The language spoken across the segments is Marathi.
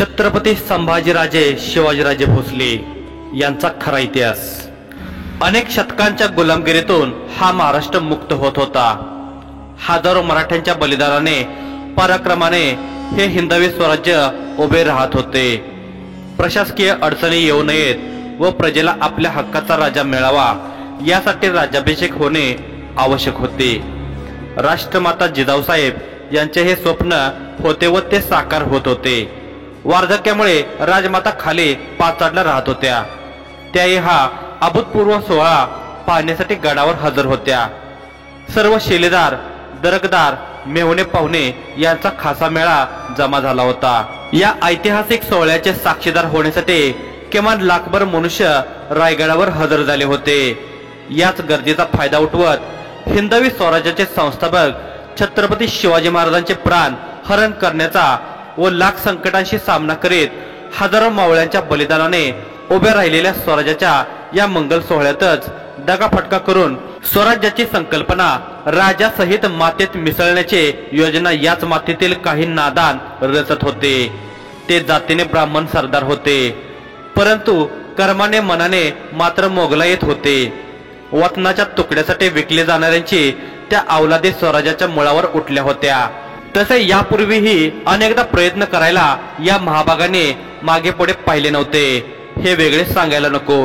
छत्रपती संभाजीराजे शिवाजीराजे भोसले यांचा खरा इतिहास। अनेक शतकांच्या गुलामगिरीतून हा महाराष्ट्र मुक्त होत होता। हजारो मराठ्यांच्या बलिदानाने पराक्रमाने हे हिंदवी स्वराज्य उभे राहत होते। प्रशासकीय अडचणी येऊ नयेत व प्रजेला आपल्या हक्काचा राजा मिळावा यासाठी राज्याभिषेक होणे आवश्यक होते। राष्ट्रमाता जिजाऊसाहेब यांचे हे स्वप्न होते व ते साकार होत होते। वार्धक्यामुळे राजमाता खाली पाचाडला राहत होत्या। त्याही हा अभूतपूर्व सोहळा पाहण्यासाठी गडावर हजर होत्या। सर्व शिलेदार, दरकदार, मेहुणे पाहुणे यांचा खासा मेळा जमा झाला होता। या ऐतिहासिक सोहळ्याचे साक्षीदार होण्यासाठी किमान लाखभर मनुष्य रायगडावर हजर झाले होते। याच गर्दीचा फायदा उठवत हिंदवी स्वराज्याचे संस्थापक छत्रपती शिवाजी महाराजांचे प्राण हरण करण्याचा व लाख संकटांशी सामना करीत हजारो मावळ्यांच्या बलिदानाने उभ्या राहिलेल्या स्वराज्याच्या या मंगल सोहळ्यातच दगाफटका करून स्वराज्याची संकल्पना राजासहित मातेत मिसळण्याचे योजना याच मातेतील काही नादान रचत होते। ते जातीने ब्राह्मण सरदार होते, परंतु कर्माने मनाने मात्र मोगलायत होते। वतनाच्या तुकड्यासाठी विकले जाणाऱ्यांची त्या अवलादी स्वराज्याच्या मुळावर उठल्या होत्या। तसे यापूर्वीही अनेकदा प्रयत्न करायला या महाभागाने मागे पुढे पाहिले नव्हते हे वेगळे सांगायला नको।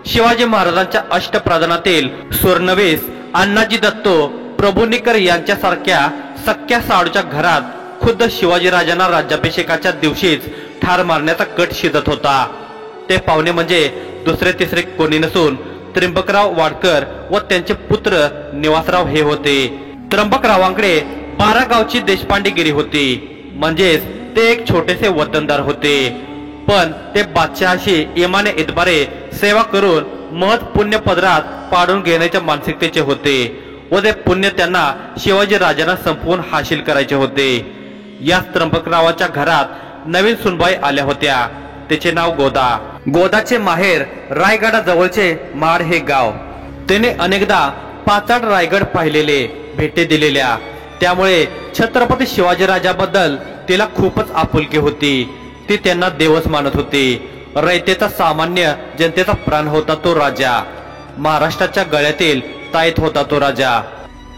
शिवाजी महाराजांच्या अष्टप्रधानातील स्वर्णवेस अण्णाजी दत्तो प्रभुनिकर यांच्यासारख्या सख्या साडूच्या घरात खुद्द शिवाजीराजांना राज्याभिषेकाच्या दिवशीच ठार मारण्याचा कट शिजत होता। ते पाहुणे म्हणजे दुसरे तिसरे कोणी नसून त्र्यंबकराव वाडकर व त्यांचे पुत्र निवासराव हे होते। त्र्यंबकरावांकडे 12 गावची देशपांडेगिरी होती, म्हणजेच ते एक छोटेसे वतनदार होते। पण ते बादशहाशी इमाने इतबारे सेवा करून महत् पुण्य पदरात पाडून घेण्याच्या मानसिकतेचे होते व ते पुण्य त्यांना शिवाजी राजांना संपवून हासिल करायचे होते। याच त्र्यंबकरावाच्या घरात नवीन सुनबाई आल्या होत्या। तिचे नाव गोदा। गोदाचे माहेर रायगडाजवळचे माड हे गाव। त्याने अनेकदा पाचाड रायगड पाहिलेले, भेटी दिलेल्या, त्यामुळे छत्रपती शिवाजीराजाबद्दल तिला खूपच आपुलकी होती। ती त्यांना देवच मानत होती। रयतेचा सामान्य जनतेचा प्राण होता तो राजा। महाराष्ट्राच्या गळ्यातील ताईत होता तो राजा।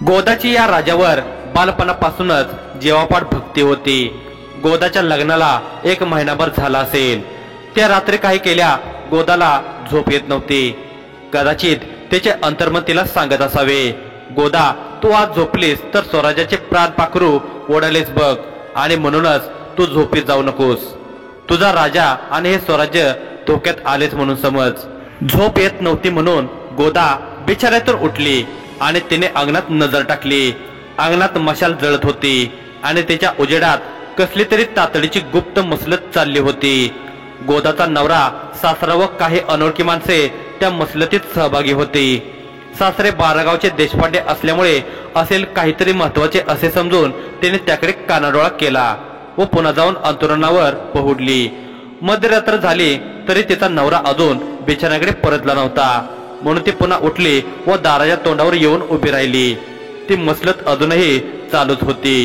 गोदाची या राजावर बालपणापासूनच जीवापाड भक्ती होती। गोदाच्या लग्नाला 1 महिनाभर झाला असेल। त्या रात्री काही केल्या गोदाला झोप येत नव्हती। कदाचित त्याचे अंतर्मन तिला सांगत असावे, गोदा, तू आज झोपलीस तर स्वराज्याचे प्राण पाखरू ओढालेस बघ, आणि म्हणूनच तू झोपीत जाऊ नकोस। तुझा राजा आणि हे स्वराज्य धोक्यात आलेच म्हणून समज। झोप येत नव्हती म्हणून गोदा बिछाऱ्यातून उठली आणि तिने अंगणात नजर टाकली। अंगणात मशाल जळत होती आणि तिच्या उजेडात कसली तरी तातडीची गुप्त मसलत चालली होती। गोदाचा नवरा, सासरा व काही अनोळखी माणसे त्या मसलतीत सहभागी होती। सासरे 12 गावचे देशपांडे असल्यामुळे असेल काहीतरी महत्वाचे असे समजून तिने त्याकडे कानाडोळा केला व पुन्हा जाऊन अंतरुणावर पहुडली। मध्यरात्र झाली तरी तिचा नवरा अजून बिछाण्याकडे परतला नव्हता, म्हणून ती पुन्हा उठली व दाराच्या तोंडावर येऊन उभी राहिली। ती मसलत अजूनही चालूच होती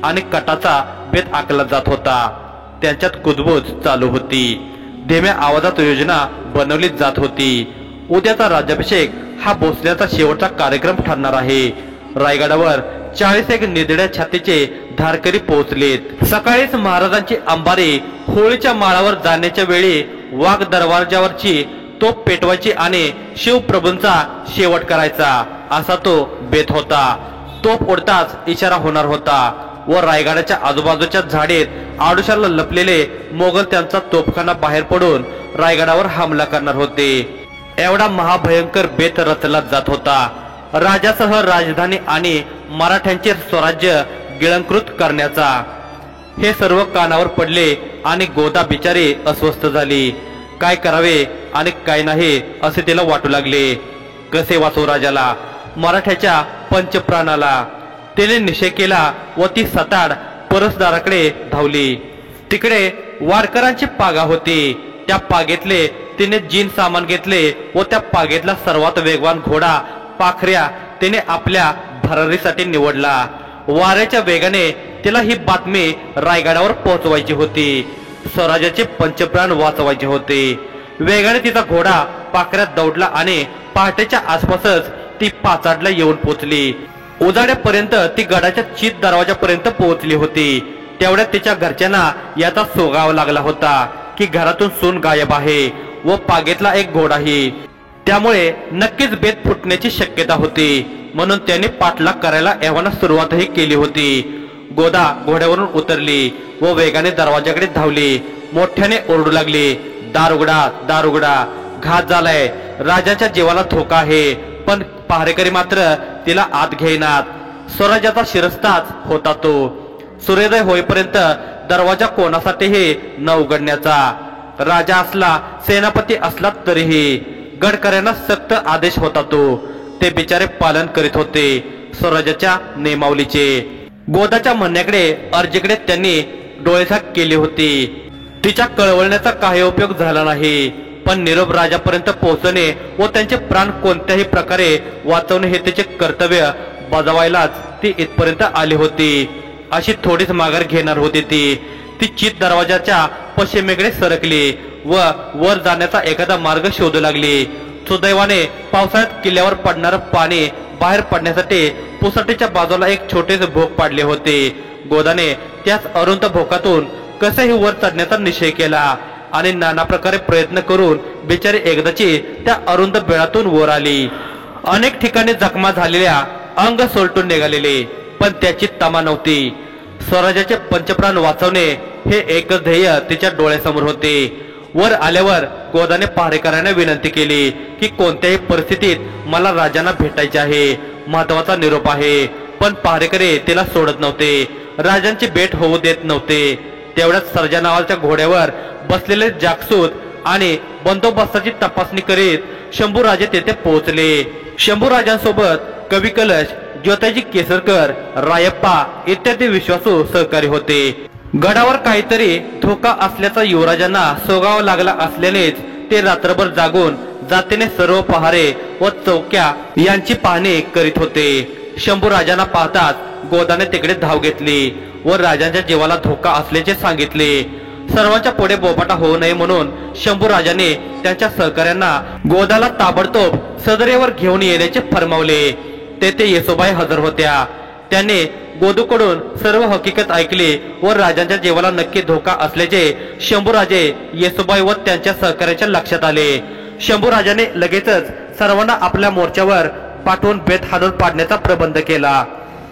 आणि कटाचा बेत आखला जात होता। त्यांच्यात कुजबूज चालू होती। धीम्या आवाजात योजना बनवली जात होती। उद्याचा राज्याभिषेक हा भोसल्याचा शेवटचा कार्यक्रम ठरणार आहे। रायगडावर 41 निधड्या छातीचे धारकरी पोहोचलेत। सकाळीच महाराजांची अंबारी होळीच्या माळावर जाण्याच्या वेळी वाघ दरवाजावरची तोफ पेटवायची आणि शिवप्रभूंचा शेवट करायचा असा तो बेत होता। तोफ उडताच इशारा होणार होता व रायगडाच्या आजूबाजूच्या झाडीत आडुशाला लपलेले मोगल त्यांचा तोफखाना बाहेर पडून रायगडावर हमला करणार होते। एवढा महाभयंकर बेत रचला जात होता। राजासह राजधानी आणि मराठ्यांचे स्वराज्य गिळंकृत करण्याचा। हे सर्व कानावर पडले आणि गोदा बिचारी अस्वस्थ झाली। काय करावे आणि काय नाही असे तिला वाटू लागले। कसे वाचवू राजाला, मराठ्याच्या पंचप्राणाला? तिने निश्चय केला व ती सताड परसदाराकडे धावली। तिकडे वाडकरांची पागा होती। त्या पागेतले तिने जीन सामान घेतले व त्या पागेतला सर्वात वेगवान घोडा पाखऱ्या तिने आपल्या भरारीसाठी निवडला। वाऱ्याच्या वेगाने तिला ही बातमी रायगडावर पोहोचवायची होती। स्वराज्याचे पंचप्राण वाचवायचे होते। वेगाने तिचा घोडा पाकऱ्यात दौडला आणि पहाटेच्या आसपासच ती पाचाडला येऊन पोचली। उजाड्यापर्यंत ती गडाच्या चित दरवाजापर्यंत पोहोचली होती। तेवढ्यात तिच्या घरच्यांना याचा सोगावा लागला होता की घरातून सून गायब आहे व पागेतला एक घोडाही, त्यामुळे नक्कीच बेत फुटण्याची शक्यता होती। म्हणून त्याने पाठलाग करायला एव्हाना सुरुवातही केली होती। गोदा घोड्यावरून उतरली व वेगाने दरवाजाकडे धावली। मोठ्याने ओरडू लागली, दार उघडा, दार उघडा, घात झालाय, राजाच्या जीवाला धोका आहे। पण पहारेकरी मात्र तिला आत घेईनात। स्वराज्याचा शिरस्ताच होता तो। सूर्योदय होईपर्यंत दरवाजा कोणासाठीही न उघडण्याचा। राजा असला, सेनापती असला तरीही गडकऱ्यांना सक्त आदेश होता तो। ते बिचारे पालन करीत होते स्वराज्याच्या नियमावलीचे। गोदाच्या म्हणण्याकडे अर्जीकडे त्यांनी डोळेझाक केली होती। तिच्या कळवळण्याचा काही उपयोग झाला नाही। पण निरोप राजापर्यंत पोहोचणे व त्यांचे प्राण कोणत्याही प्रकारे वाचवणे हे तिचे कर्तव्य बजावायलाच ती इथपर्यंत आली होती। अशी थोडीच माघार घेणार होती ती चित दरवाजाच्या पश्चिमेकडे सरकली व वर जाण्याचा एखादा मार्ग शोधू लागली। सुदैवाने पावसाळ्यात किल्ल्यावर पडणारं पाणी बाहेर पडण्यासाठी पुसाटीच्या बाजूला एक छोटेसे भोक पाडले होते। गोदाने त्याच अरुंद भोकातून कसेही वर चढण्याचा निश्चय केला आणि नाना प्रकारे प्रयत्न करून बिचारी एकदाची त्या अरुंद बेळातून वर आली। अनेक ठिकाणी जखमा झालेल्या, अंग सोलटून निघालेले, पण त्याची तमा नव्हती। स्वराज्याचे पंचप्राण वाचवणे हे एकच ध्येय तिच्या डोळ्यासमोर होते। वर आल्यावर गोदाने पहारेकरांना विनंती केली की कोणत्याही परिस्थितीत मला राजांना भेटायचे आहे, महत्वाचा निरोप आहे। पण पहारेकरी तिला सोडत नव्हते, राजांची भेट होऊ देत नव्हते। तेवढ्यात सर्जा नावाच्या घोड्यावर बसलेले जागसूत आणि बंदोबस्ताची तपासणी करीत शंभूराजे तेथे पोहोचले। शंभूराजांसोबत कवी कलश, ज्योताजी केसरकर, रायप्पा इत्यादी विश्वासू सहकारी होते। गडावर काहीतरी धोका असल्याचा युवराजांना सोगावा लागला असल्यानेच ते रात्रभर जागून जातीने सर्व पहारे व चौक्या यांची पाहणी करीत होते। शंभूराजांना पाहताच गोदाने तिकडे धाव घेतली व राजांच्या जीवाला धोका असल्याचे सांगितले। सर्वांच्या पुढे बोबाटा होऊ नये म्हणून शंभूराजाने त्यांच्या सहकाऱ्यांना गोदाला ताबडतोब सदरेवर घेऊन येण्याचे फरमावले। तेथे येसोबाई हजर होत्या। त्याने गोदूकडून सर्व हकीकत ऐकली व राजांच्या जीवाला नक्की धोका असल्याचे शंभूराजे, येसोबाई व त्यांच्या सहकार्याच्या लक्षात आले। शंभूराजाने लगेचच सर्वांना आपल्या मोर्चावर पाठवून बेत हाणून पाडण्याचा प्रबंध केला।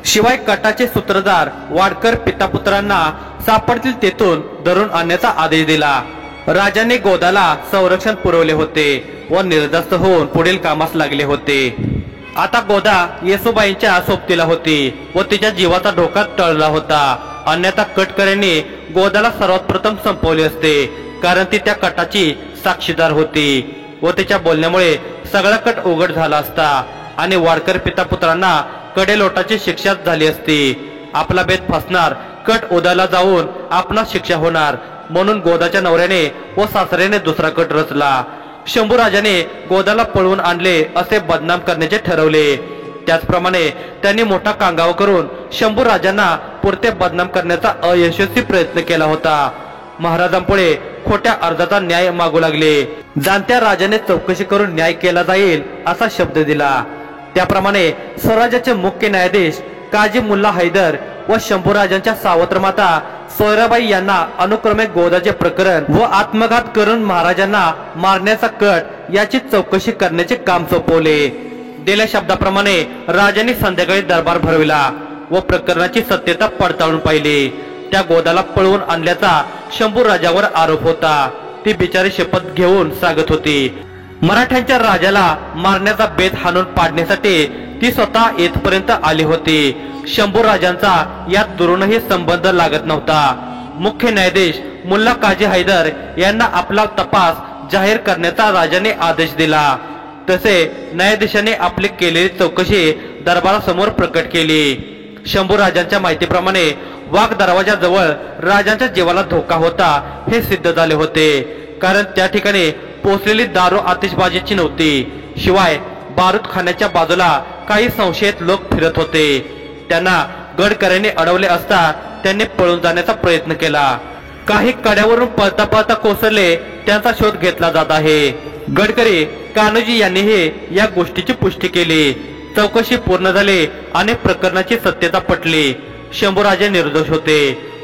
शिवाय कटाचे सूत्रधार वाडकर पितापुत्रांना सापडतील तेथून धरून आणण्याचा आदेश दिला। राजाने गोदाला संरक्षण पुरवले होते व निर्धास्त होऊन पुढील कामास लागले होते। आता गोदा येसोबाईंच्या सोबतीला होती व तिच्या जीवाचा धोका टळला होता। अन्यथा कटकऱ्यांनी गोदाला सर्वात प्रथम संपवले असते, कारण ती त्या कटाची साक्षीदार होती व तिच्या बोलण्यामुळे सगळा कट उघड झाला असता आणि वाडकर पितापुत्रांना कडे लोटाची शिक्षा झाली असती। आपला बेत फसणार, कट उदाला जाऊन आपणास शिक्षा होणार, म्हणून गोदाच्या नवऱ्याने व सासऱ्याने दुसरा कट रचला। शंभूराजाने गोदाला पळवून आणले असे बदनाम करण्याचे ठरवले। त्याचप्रमाणे त्यांनी मोठा कांगाव करून शंभूराजांना पुरते बदनाम करण्याचा अयशस्वी प्रयत्न केला होता। महाराजांपुढे खोट्या अर्जाचा न्याय मागू लागले। जाणत्या राजाने चौकशी करून न्याय केला जाईल असा शब्द दिला। त्याप्रमाणे स्वराज्याचे मुख्य न्यायाधीश काजी मुल्ला हैदर व शंभूराजांच्या सावत्र माता सोयराबाई यांना अनुक्रमे गोदाचे प्रकरण व आत्मघात करून महाराजांना मारण्याचा कट याची चौकशी करण्याचे काम सोपवले। दिल्या शब्दाप्रमाणे राजांनी संध्याकाळी दरबार भरविला व प्रकरणाची सत्यता पडताळून पाहिली। त्या गोदाला पळवून आणल्याचा शंभूराजावर आरोप होता। ती बिचारी शपथ घेऊन सांगत होती, मराठ्यांच्या राजाला मारण्याचा बेत हाणून पाडण्यासाठी ती स्वतः येथपर्यंत आली होती। शंभूराजांचा यात दुरूनही संबंध लागत नव्हता। मुख्य न्यायाधीश मुल्ला काजी हैदर यांना आपला तपास जाहीर करण्याचा राजाने आदेश दिला। तसे न्यायाधीशाने आपली केलेली चौकशी दरबारासमोर प्रकट केली। शंभूराजांच्या माहितीप्रमाणे वाघ दरवाजाजवळ राजांच्या जीवाला धोका होता हे सिद्ध झाले होते, कारण त्या ठिकाणी पोचलेली दारू आतिषबाजीची नव्हती। शिवाय बारूद खाण्याच्या बाजूला काही संशयित लोक फिरत होते। त्यांना गडकऱ्यांनी अडवले असता त्यांनी पळून जाण्याचा प्रयत्न केला। काही कड्यावरून पळता पळता कोसळले त्यांचा शोध घेतला जात आहे। गडकरी कान्होजी यांनीही या गोष्टीची पुष्टी केली। चौकशी पूर्ण झाली आणि प्रकरणाची सत्यता पटली। शंभूराजे निर्दोष होते,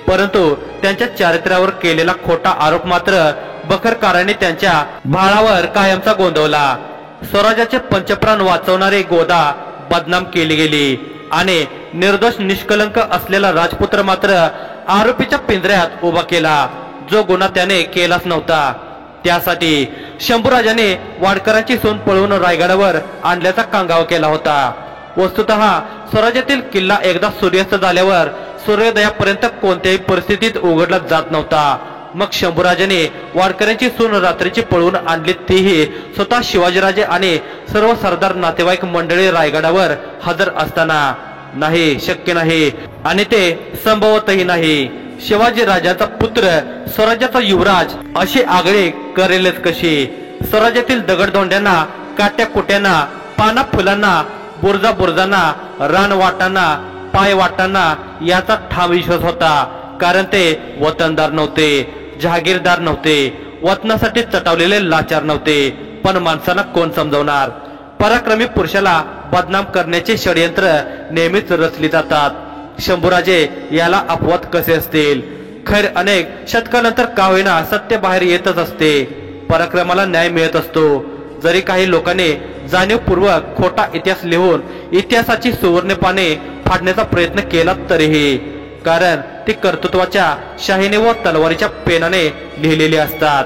परंतु त्यांच्या चारित्र्यावर केलेला खोटा आरोप मात्र बखरकारांनी त्यांच्या भाळावर कायमचा गोंदवला। स्वराज्याचे पंचप्राण वाचवणारी गोदा बदनाम केली गेली आणि निर्दोष निष्कलंक असलेला राजपुत्र मात्र आरोपीच्या पिंजऱ्यात उभा केला, जो गुन्हा त्याने केलाच नव्हता। त्यासाठी शंभूराजाने वाडकरांची सून पळवून रायगडावर आणल्याचा कांगावा केला होता। वस्तुतः स्वराज्यातील किल्ला एकदा सूर्यास्त झाल्यावर सूर्योदयापर्यंत कोणत्याही परिस्थितीत उघडला जात नव्हता। मग शंभूराजाने वाडकऱ्यांची सून रात्रीची पळवून आणली, तीही स्वतः शिवाजीराजे आणि सर्व सरदार नातेवाईक मंडळी रायगडावर हजर असताना। नाही, शक्य नाही आणि ते संभवतही नाही। शिवाजी राजाचा पुत्र स्वराज्याचा युवराज अशी आगळी करेलच कशी? स्वराज्यातील दगडधोंड्यांना, काट्या कुट्यांना, पाना फुलांना, बुरजा बुरजांना, रान वाटांना, पाय वाटांना याचा ठाम विश्वास होता, कारण ते वतनदार नव्हते, जहागीरदार नव्हते, वतनासाठी चटावलेले लाचार नव्हते। पण माणसांना कोण समजवणार? पराक्रमी पुरुषाला बदनाम करण्याचे षडयंत्र नेहमीच रचली जातात। शंभूराजे याला अपवाद कसे असतील? खैर, अनेक शतकानंतर का होईना सत्य बाहेर येतच असते, पराक्रमाला न्याय मिळत असतो। जरी काही लोकांनी जाणीवपूर्वक खोटा इतिहास लिहून इतिहासाची सुवर्ण पाने फाडण्याचा प्रयत्न केला तरीही, कारण ती कर्तृत्वाच्या शाहीने व तलवारीच्या पेनाने लिहिलेली असतात।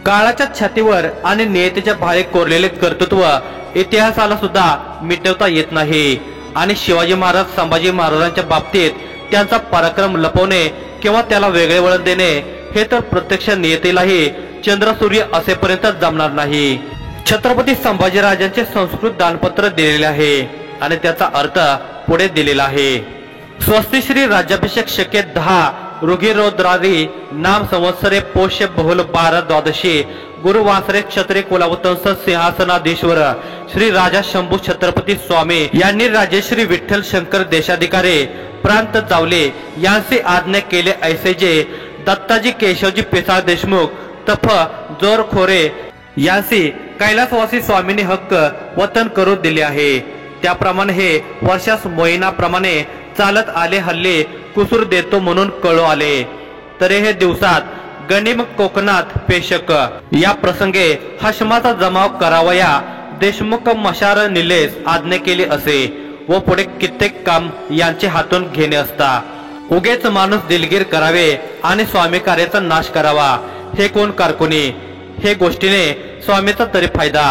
काळाच्या छातीवर आणि नियतीच्या बाहेर कोरलेले कर्तृत्व इतिहासाला सुद्धा मिटवता येत नाही। आणि शिवाजी महाराज, संभाजी महाराजांच्या बाबतीत त्यांचा पराक्रम लपवणे किंवा त्याला वेगळे वळण देणे हे तर प्रत्यक्ष नियतीलाही चंद्रसूर्य असेपर्यंत जमणार नाही। छत्रपती संभाजीराजांचे संस्कृत दानपत्र दिलेले आहे आणि त्याचा अर्थ पुढे दिलेला आहे। स्वस्ति श्री राज्याभिषेक शके 10 रुगिरोद्रारी नाम संवत्सरे पोष्य बहुल 12 द्वादशी गुरुवासरे क्षत्रिय कुलावतंस सिंहासनाधीश्वर श्री राजा शंभू छत्रपती स्वामी यांनी राजेश्री विठ्ठल शंकर देशाधिकारी प्रांत चावले यांचे आज्ञा केले, ऐसे जे दत्ताजी केशवजी पिसाळ देशमुख तफ जोरखोरे यांसी कैलासवासी स्वामींनी हक्क वतन करू दिले आहे, त्याप्रमाणे हे वर्षास मोहिनाप्रमाणे चालत आले। हल्ले कुसूर देतो म्हणून कळू आले, तरी हे दिवसात गनिम कोकणात पेशक या प्रसंगे हशमाचा जमाव करावया देशमुख मशार निलेस आज्ञा केली असे व पुढे कित्येक काम यांचे हातून घेणे असता। उगेच माणूस दिलगीर करावे आणि स्वामी कार्याचा नाश करावा, हे कोण कारकुनी? हे गोष्टीने स्वामीचा तरी फायदा,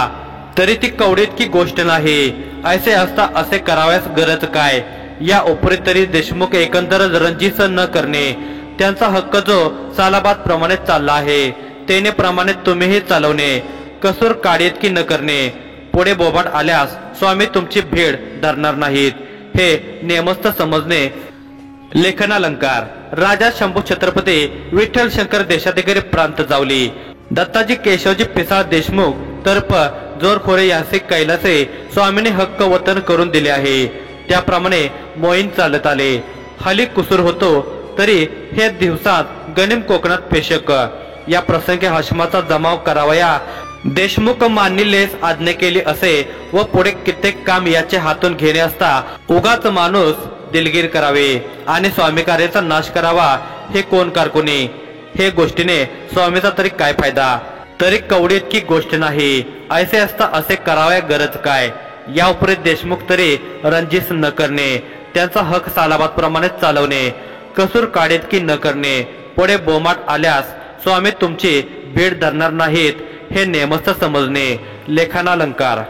तरी ती कवडीत की गोष्ट नाही। ऐसे असता असे करावयास गरज काय? या उपरी तरी देशमुख एकंदर रंजीस न करणे, त्यांचा हक्क जो सालाबाद प्रमाणे चालला आहे तेने प्रमाणे तुम्हीही चालवणे, कसूर काढीत की न करणे। पुढे बोबाट आल्यास स्वामी तुमची भेड धरणार नाहीत, हे नेमस्त समजणे। लेखनालंकार। राजा शंभू छत्रपती विठ्ठल शंकर देशाधिकारी प्रांत जावली दत्ताजी केशवजी पिसाळ देशमुख तर्फ जोरखोरे यांचे कैलासे स्वामीने हक्क वतन करून दिले आहे, त्याप्रमाणे मोहीम चालत आले। हली कुसूर होतो तरी हे दिवसात गनिम कोकणात पेशक या प्रसंगी हशमाचा जमाव करावया देशमुख मानिलेस आज्ञा केली असे व पुढे कित्येक काम याचे हातून घेणे असता उगाच माणूस दिलगीर करावे आणि स्वामी कार्याचा नाश करावा, हे कोण कारकुनी? हे गोष्टीने स्वामीचा तरी काय फायदा? तरी कवडीत की गोष्ट नाही। ऐसे असता असे करावया गरज काय? या उपरी देशमुख तरी रंजीस न करणे, त्यांचा हक सालाबाद प्रमाणे चालवणे, कसूर काढीत की न करणे। पुढे बोमाट आल्यास स्वामी तुमची भेट धरणार नाहीत, हे नेमस्त समजणे। लेखनालंकार।